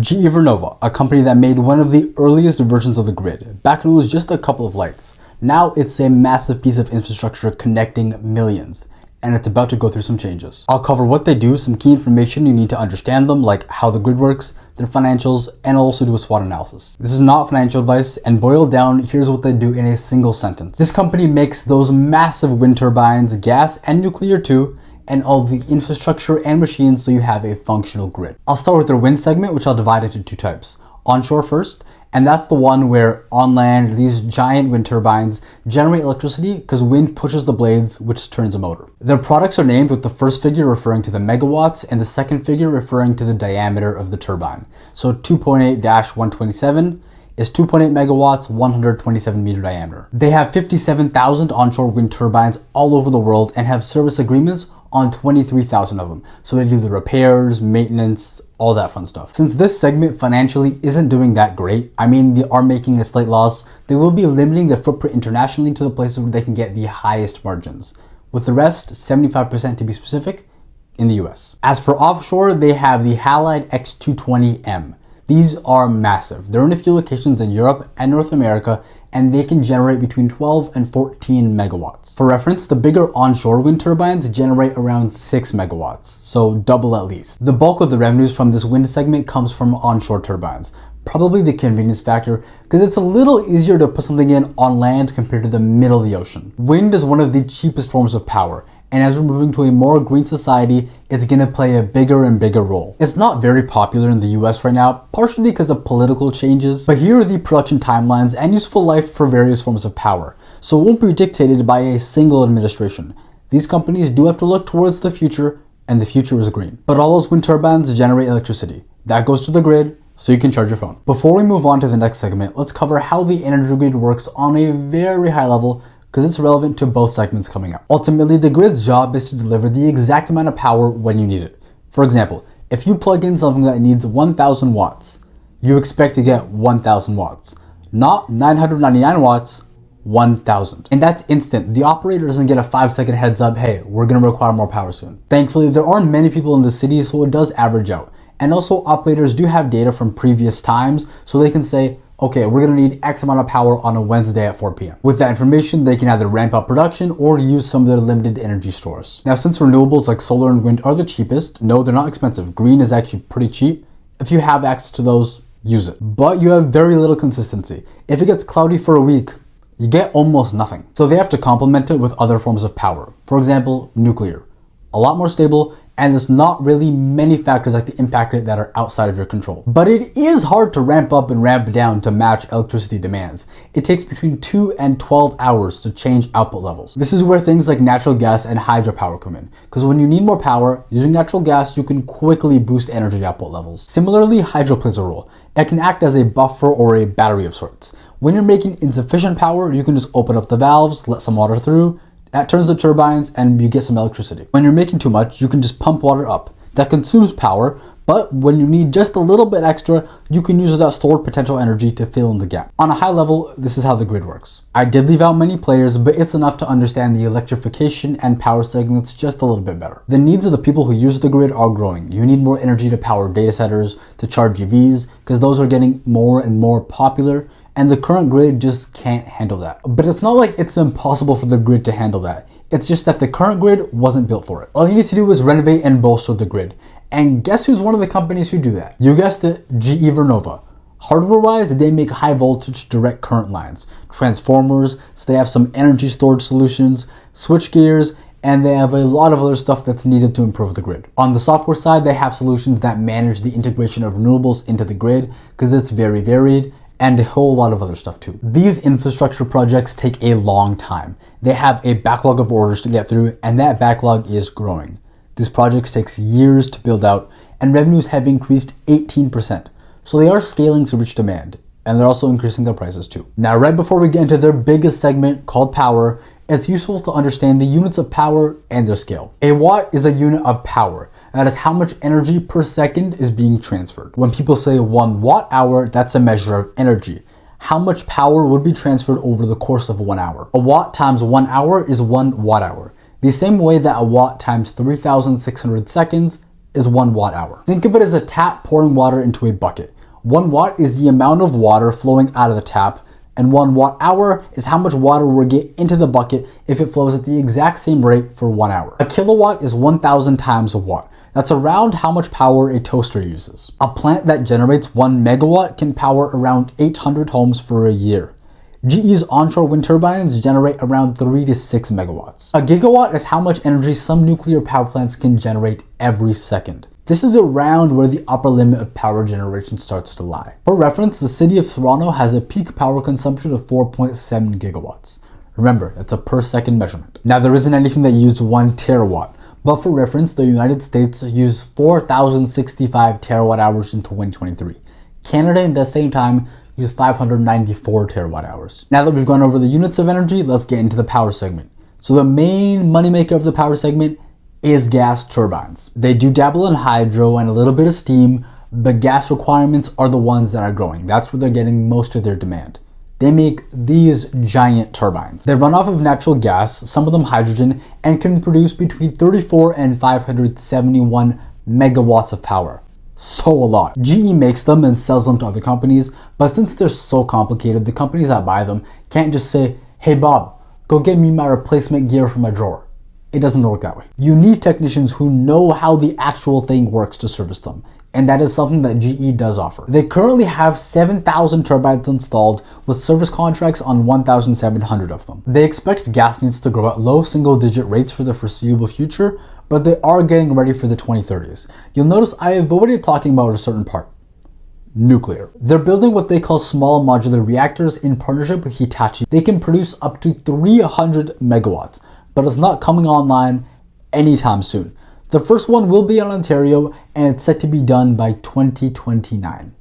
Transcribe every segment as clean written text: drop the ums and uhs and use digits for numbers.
GE Vernova, a company that made one of the earliest versions of the grid, back when it was just a couple of lights. Now it's a massive piece of infrastructure connecting millions, and it's about to go through some changes. I'll cover what they do, some key information you need to understand them, like how the grid works, their financials, and I'll also do a SWOT analysis. This is not financial advice, and boiled down, here's what they do in a single sentence. This company makes those massive wind turbines, gas and nuclear too, and all the infrastructure and machines so you have a functional grid. I'll start with their wind segment, which I'll divide into two types. Onshore first, and that's the one where on land, these giant wind turbines generate electricity because wind pushes the blades, which turns a motor. Their products are named with the first figure referring to the megawatts and the second figure referring to the diameter of the turbine. So 2.8-127 is 2.8 megawatts, 127 meter diameter. They have 57,000 onshore wind turbines all over the world and have service agreements on 23,000 of them. So they do the repairs, maintenance, all that fun stuff. Since this segment financially isn't doing that great, I mean, they are making a slight loss, they will be limiting their footprint internationally to the places where they can get the highest margins. With the rest, 75% to be specific, in the US. As for offshore, they have the Halide X220M. These are massive. They're in a few locations in Europe and North America, and they can generate between 12 and 14 megawatts. For reference, the bigger onshore wind turbines generate around 6 megawatts, so double at least. The bulk of the revenues from this wind segment comes from onshore turbines. Probably the convenience factor, because it's a little easier to put something in on land compared to the middle of the ocean. Wind is one of the cheapest forms of power, and as we're moving to a more green society, it's gonna play a bigger and bigger role. It's not very popular in the US right now, partially because of political changes, but here are the production timelines and useful life for various forms of power, so it won't be dictated by a single administration. These companies do have to look towards the future, and the future is green. But all those wind turbines generate electricity. That goes to the grid, so you can charge your phone. Before we move on to the next segment, let's cover how the energy grid works on a very high level, because it's relevant to both segments coming up. Ultimately, the grid's job is to deliver the exact amount of power when you need it. For example, if you plug in something that needs 1,000 watts, you expect to get 1,000 watts, not 999 watts, 1,000. And that's instant. The operator doesn't get a 5-second heads up, hey, we're gonna require more power soon. Thankfully, there aren't many people in the city, so it does average out. And also, operators do have data from previous times, so they can say, okay, we're gonna need X amount of power on a Wednesday at 4 p.m. With that information, they can either ramp up production or use some of their limited energy stores. Now, since renewables like solar and wind are the cheapest, no, they're not expensive. Green is actually pretty cheap. If you have access to those, use it. But you have very little consistency. If it gets cloudy for a week, you get almost nothing. So they have to complement it with other forms of power. For example, nuclear. A lot more stable, and there's not really many factors that can impact it that are outside of your control. But it is hard to ramp up and ramp down to match electricity demands. It takes between 2 and 12 hours to change output levels. This is where things like natural gas and hydropower come in, because when you need more power, using natural gas, you can quickly boost energy output levels. Similarly, hydro plays a role. It can act as a buffer or a battery of sorts. When you're making insufficient power, you can just open up the valves, let some water through, that turns the turbines and you get some electricity. When you're making too much, you can just pump water up. That consumes power, but when you need just a little bit extra, you can use that stored potential energy to fill in the gap. On a high level, this is how the grid works. I did leave out many players, but it's enough to understand the electrification and power segments just a little bit better. The needs of the people who use the grid are growing. You need more energy to power data centers, to charge EVs, because those are getting more and more popular, and the current grid just can't handle that. But it's not like it's impossible for the grid to handle that. It's just that the current grid wasn't built for it. All you need to do is renovate and bolster the grid. And guess who's one of the companies who do that? You guessed it, GE Vernova. Hardware-wise, they make high voltage direct current lines, transformers, so they have some energy storage solutions, switch gears, and they have a lot of other stuff that's needed to improve the grid. On the software side, they have solutions that manage the integration of renewables into the grid, because it's very varied, and a whole lot of other stuff too. These infrastructure projects take a long time. They have a backlog of orders to get through, and that backlog is growing. These projects take years to build out, and revenues have increased 18%. So they are scaling to reach demand, and they're also increasing their prices too. Now, right before we get into their biggest segment called power, it's useful to understand the units of power and their scale. A watt is a unit of power. That is how much energy per second is being transferred. When people say 1 watt hour, that's a measure of energy. How much power would be transferred over the course of 1 hour? A watt times 1 hour is 1 watt hour. The same way that a watt times 3,600 seconds is 1 watt hour. Think of it as a tap pouring water into a bucket. 1 watt is the amount of water flowing out of the tap, and 1 watt hour is how much water will get into the bucket if it flows at the exact same rate for 1 hour. A kilowatt is 1,000 times a watt. That's around how much power a toaster uses. A plant that generates 1 megawatt can power around 800 homes for a year. GE's onshore wind turbines generate around 3 to 6 megawatts. A gigawatt is how much energy some nuclear power plants can generate every second. This is around where the upper limit of power generation starts to lie. For reference, the city of Toronto has a peak power consumption of 4.7 gigawatts. Remember, that's a per second measurement. Now, there isn't anything that used 1 terawatt, but for reference, the United States used 4,065 terawatt hours in 2023. Canada, at the same time, used 594 terawatt hours. Now that we've gone over the units of energy, let's get into the power segment. So the main moneymaker of the power segment is gas turbines. They do dabble in hydro and a little bit of steam, but gas requirements are the ones that are growing. That's where they're getting most of their demand. They make these giant turbines. They run off of natural gas, some of them hydrogen, and can produce between 34 and 571 megawatts of power. So a lot. GE makes them and sells them to other companies, but since they're so complicated, the companies that buy them can't just say, "Hey Bob, go get me my replacement gear from my drawer." It doesn't work that way. You need technicians who know how the actual thing works to service them, and that is something that GE does offer. They currently have 7,000 turbines installed with service contracts on 1,700 of them. They expect gas needs to grow at low single-digit rates for the foreseeable future, but they are getting ready for the 2030s. You'll notice I have already talking about a certain part. Nuclear. They're building what they call small modular reactors in partnership with Hitachi. They can produce up to 300 megawatts, but it's not coming online anytime soon. The first one will be in Ontario, and it's set to be done by 2029.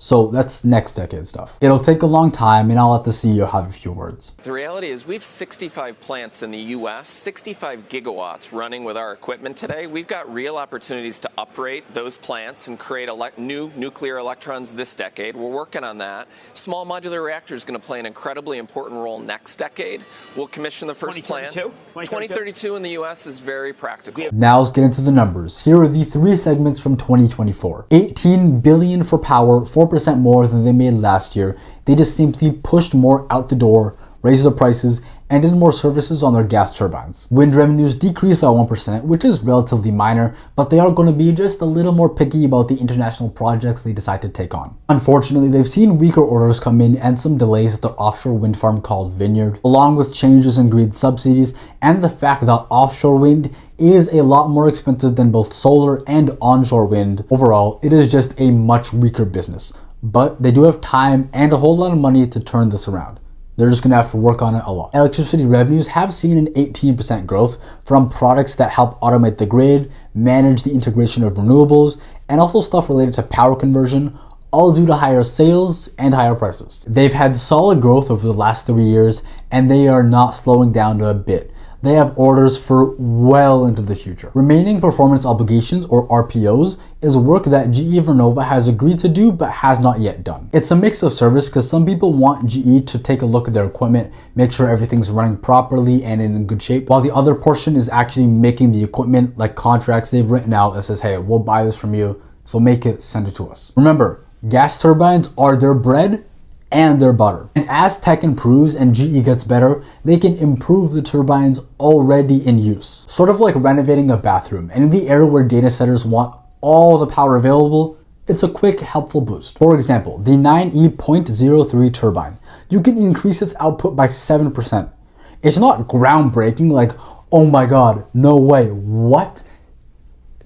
So that's next decade stuff. It'll take a long time, and I'll let the CEO have a few words. The reality is we have 65 plants in the US, 65 gigawatts running with our equipment today. We've got real opportunities to upgrade those plants and create new nuclear electrons this decade. We're working on that. Small modular reactor is going to play an incredibly important role next decade. We'll commission the first plant. 2032 in the US is very practical. Now let's get into the numbers. Here are the 3 segments from 2024. $18 billion for power, 4% more than they made last year. They just simply pushed more out the door, raised the prices, and did more services on their gas turbines. Wind revenues decreased by 1%, which is relatively minor, but they are going to be just a little more picky about the international projects they decide to take on. Unfortunately, they've seen weaker orders come in and some delays at their offshore wind farm called Vineyard, along with changes in grid subsidies and the fact that offshore wind is a lot more expensive than both solar and onshore wind. Overall, it is just a much weaker business, but they do have time and a whole lot of money to turn this around. They're just going to have to work on it a lot. Electricity revenues have seen an 18% growth from products that help automate the grid, manage the integration of renewables, and also stuff related to power conversion, all due to higher sales and higher prices. They've had solid growth over the last 3 years, and they are not slowing down a bit. They have orders for well into the future. Remaining performance obligations, or RPOs, is work that GE Vernova has agreed to do but has not yet done. It's a mix of service because some people want GE to take a look at their equipment, make sure everything's running properly and in good shape, while the other portion is actually making the equipment, like contracts they've written out that says, hey, we'll buy this from you, so make it, send it to us. Remember, gas turbines are their bread and their butter. And as tech improves and GE gets better, they can improve the turbines already in use. Sort of like renovating a bathroom. And in the era where data centers want all the power available, it's a quick, helpful boost. For example, the 9E.03 turbine. You can increase its output by 7%. It's not groundbreaking like, oh my god, no way, what?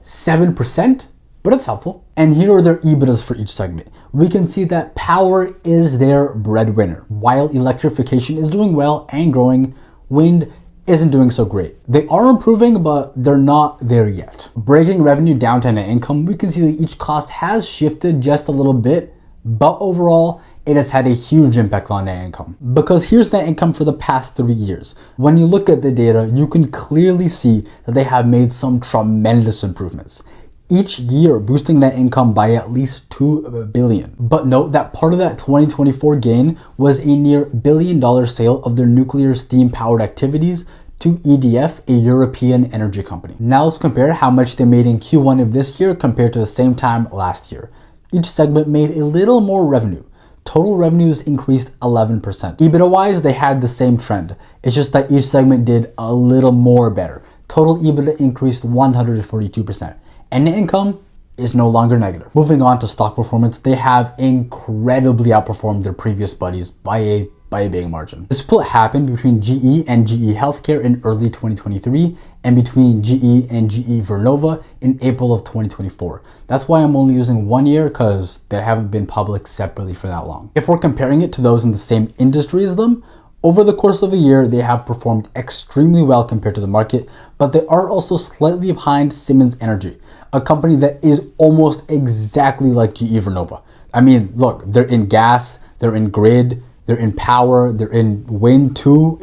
7%? But it's helpful. And here are their EBITDAs for each segment. We can see that power is their breadwinner. While electrification is doing well and growing, wind isn't doing so great. They are improving, but they're not there yet. Breaking revenue down to net income, we can see that each cost has shifted just a little bit, but overall, it has had a huge impact on net income. Because here's net income for the past 3 years. When you look at the data, you can clearly see that they have made some tremendous improvements, each year boosting net income by at least $2 billion. But note that part of that 2024 gain was a near $1 billion sale of their nuclear steam powered activities to EDF, a European energy company. Now let's compare how much they made in Q1 of this year compared to the same time last year. Each segment made a little more revenue. Total revenues increased 11%. EBITDA-wise, they had the same trend. It's just that each segment did a little more better. Total EBITDA increased 142%. And net income is no longer negative. Moving on to stock performance, they have incredibly outperformed their previous buddies by a big margin. The split happened between GE and GE Healthcare in early 2023 and between GE and GE Vernova in April of 2024. That's why I'm only using 1 year, because they haven't been public separately for that long. If we're comparing it to those in the same industry as them, over the course of the year, they have performed extremely well compared to the market, but they are also slightly behind Siemens Energy, a company that is almost exactly like GE Vernova. I mean, look, they're in gas, they're in grid, they're in power, they're in wind too.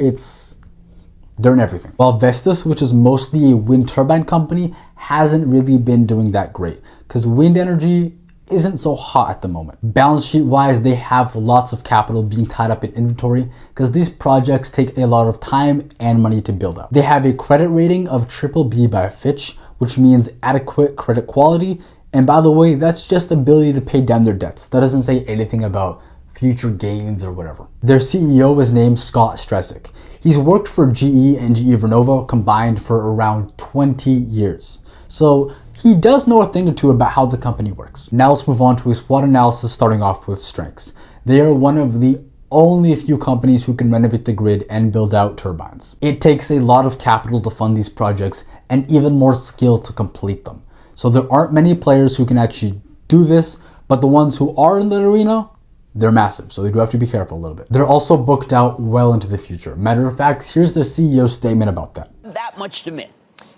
They're in everything. While Vestas, which is mostly a wind turbine company, hasn't really been doing that great because wind energy isn't so hot at the moment. Balance sheet wise, they have lots of capital being tied up in inventory because these projects take a lot of time and money to build up. They have a credit rating of BBB by Fitch, which means adequate credit quality. And by the way, that's just ability to pay down their debts. That doesn't say anything about future gains or whatever. Their CEO is named Scott Stresick. He's worked for GE and GE Vernova combined for around 20 years. So he does know a thing or two about how the company works. Now let's move on to a SWOT analysis, starting off with strengths. They are one of the only few companies who can renovate the grid and build out turbines. It takes a lot of capital to fund these projects and even more skill to complete them. So there aren't many players who can actually do this, but the ones who are in the arena, they're massive, so they do have to be careful a little bit. They're also booked out well into the future. Matter of fact, here's the CEO's statement about that. That much to me.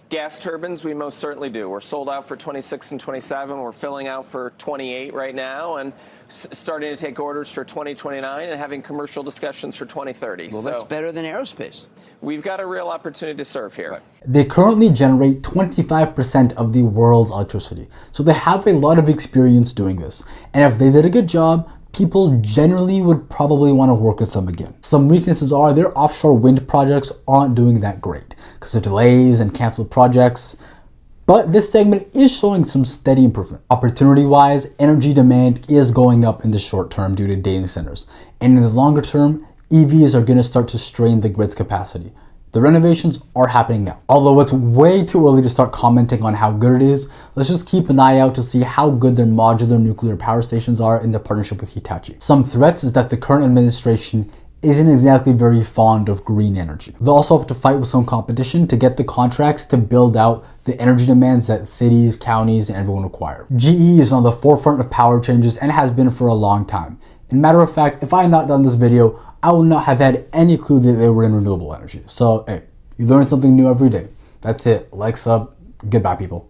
Gas turbines, we most certainly do. We're sold out for 26 and 27. We're filling out for 28 right now and starting to take orders for 2029 and having commercial discussions for 2030. Well, that's better than aerospace. We've got a real opportunity to serve here. Right. They currently generate 25% of the world's electricity. So they have a lot of experience doing this. And if they did a good job, people generally would probably want to work with them again. Some weaknesses are their offshore wind projects aren't doing that great because of delays and canceled projects. But this segment is showing some steady improvement. Opportunity-wise, energy demand is going up in the short term due to data centers. And in the longer term, EVs are going to start to strain the grid's capacity. The renovations are happening now. Although it's way too early to start commenting on how good it is, let's just keep an eye out to see how good their modular nuclear power stations are in their partnership with Hitachi. Some threats is that the current administration isn't exactly very fond of green energy. They'll also have to fight with some competition to get the contracts to build out the energy demands that cities, counties, and everyone require. GE is on the forefront of power changes and has been for a long time. And matter of fact, if I had not done this video, I would not have had any clue that they were in renewable energy. So, hey, you learn something new every day. That's it. Like, sub, goodbye, people.